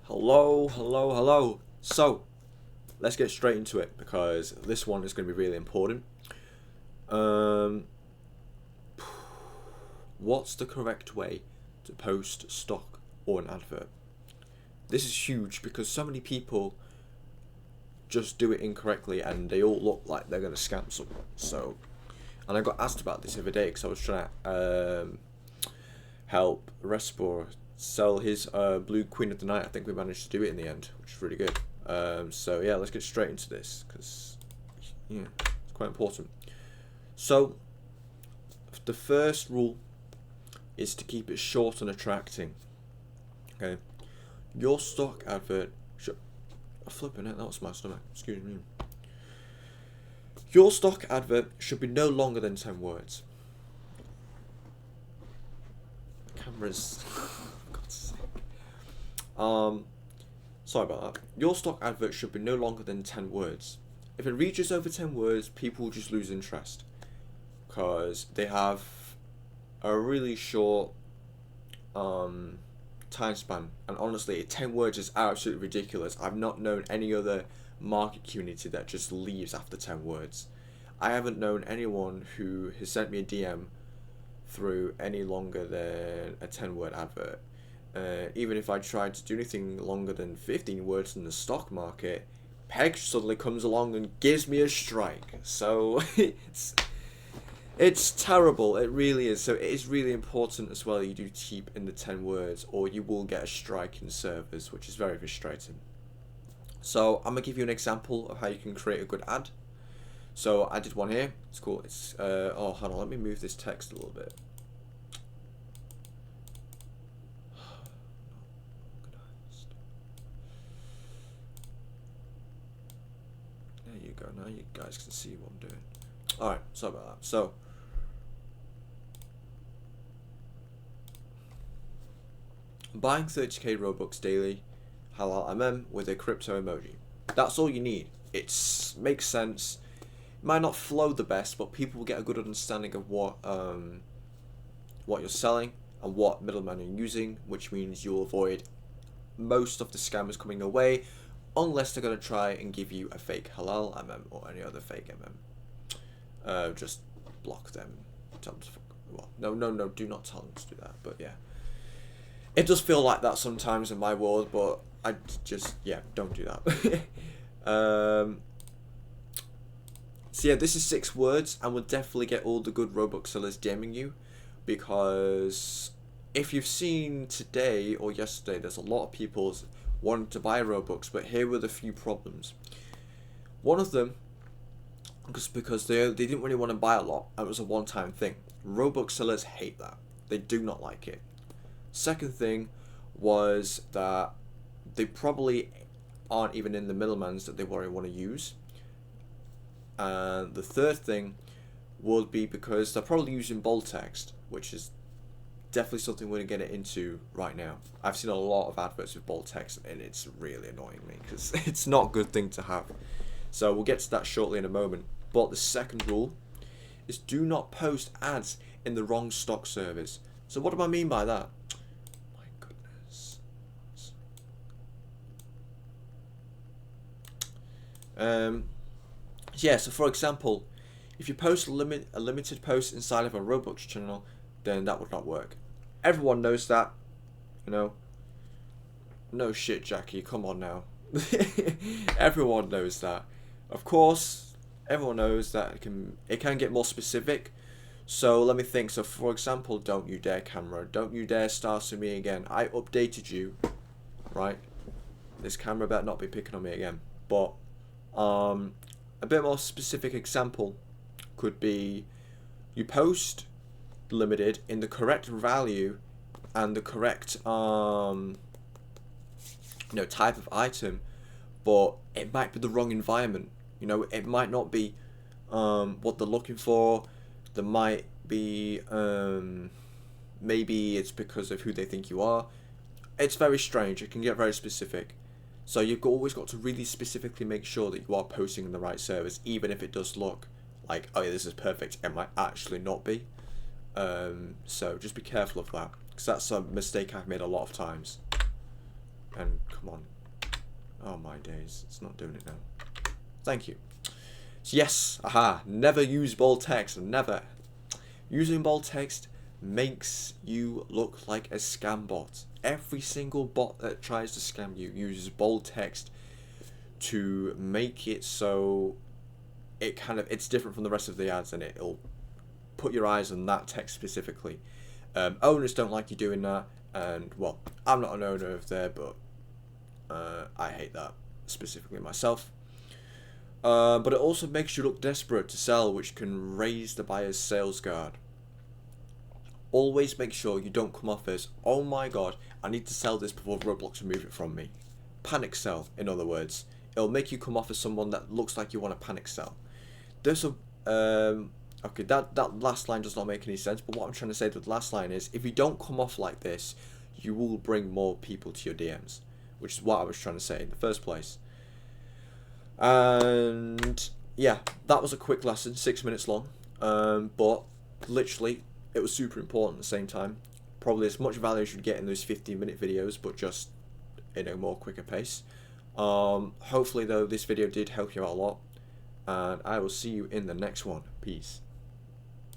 Hello. So, let's get straight into it because this one is going to be really important. Um, what's the correct way to post stock or an advert? This is huge because so many people just do it incorrectly and they all look like they're going to scam someone. So, and I got asked about this the other day because I was trying to help Respor sell his Blue Queen of the Night. I think we managed to do it in the end, which is really good. So yeah, let's get straight into this because it's quite important. So the first rule is to keep it short and attracting. Okay, your stock advert should. Flipping it, that was my stomach. Excuse me. Your stock advert should be no longer than 10 words. Cameras. God's sake. Sorry about that. Your stock advert should be no longer than 10 words. If it reaches over 10 words, people will just lose interest because they have a really short time span. And honestly, 10 words is absolutely ridiculous. I've not known any other market community that just leaves after 10 words. I haven't known anyone who has sent me a DM through any longer than a 10-word advert. Even if I tried to do anything longer than 15 words in the stock market, Peg suddenly comes along and gives me a strike. So it's terrible. It really is. So it is really important as well you do keep in the 10 words or you will get a strike in servers, which is very frustrating. So I'm going to give you an example of how you can create a good ad. So I did one here. It's cool. It's oh, hold on. Let me move this text a little bit. There you go. Now you guys can see what I'm doing. All right. Sorry about that. So buying 30k Robux daily, halal with a crypto emoji. That's all you need. It makes sense. It might not flow the best, but people will get a good understanding of what you're selling and what middleman you're using, which means you'll avoid most of the scammers coming your way, unless they're going to try and give you a fake halal or any other fake just block them. Tell them to no, do not tell them to do that. But yeah, it does feel like that sometimes in my world, but I just don't do that. So yeah, this is 6 words and will definitely get all the good Robux sellers DMing you, because if you've seen today or yesterday, there's a lot of people wanting to buy Robux, but here were the few problems. One of them, because they didn't really want to buy a lot, and it was a one-time thing. Robux sellers hate that. They do not like it. Second thing was that they probably aren't even in the middlemans that they want to use. And the third thing would be because they're probably using bold text, which is definitely something we're going to get into right now. I've seen a lot of adverts with bold text and it's really annoying me because it's not a good thing to have. So we'll get to that shortly in a moment. But the second rule is do not post ads in the wrong stock service. So what do I mean by that? My goodness. Yeah, so for example, if you post a limited post inside of a Roblox channel, then that would not work. Everyone knows that, you know. No shit, Jackie, come on now. Everyone knows that. Of course, everyone knows that it can get more specific. So let me think. So for example, don't you dare camera, don't you dare start to me again. I updated you, right? This camera better not be picking on me again. But a bit more specific example could be you post limited in the correct value and the correct type of item, but it might be the wrong environment. It might not be what they're looking for. There might be maybe it's because of who they think you are. It's very strange. It can get very specific. So you've always got to really specifically make sure that you are posting in the right service, even if it does look like, oh yeah, this is perfect. It might actually not be. So just be careful of that, because that's a mistake I've made a lot of times. And come on. Oh my days, it's not doing it now. Thank you. So yes, aha, never use bold text, never. Using bold text makes you look like a scam bot. Every single bot that tries to scam you uses bold text to make it so it's different from the rest of the ads, and it'll put your eyes on that text specifically. Owners don't like you doing that, and well, I'm not an owner of there, but I hate that specifically myself. But it also makes you look desperate to sell, which can raise the buyer's sales guard. Always make sure you don't come off as, oh my god, I need to sell this before Roblox remove it from me. Panic sell, in other words. It'll make you come off as someone that looks like you want to panic sell. There's a okay, that last line does not make any sense, but what I'm trying to say with the last line is, if you don't come off like this, you will bring more people to your DMs, which is what I was trying to say in the first place. And yeah, that was a quick lesson, 6 minutes long, but literally it was super important at the same time. Probably as much value as you'd get in those 15-minute videos, but just in a more quicker pace. Hopefully though, this video did help you out a lot, and I will see you in the next one. Peace.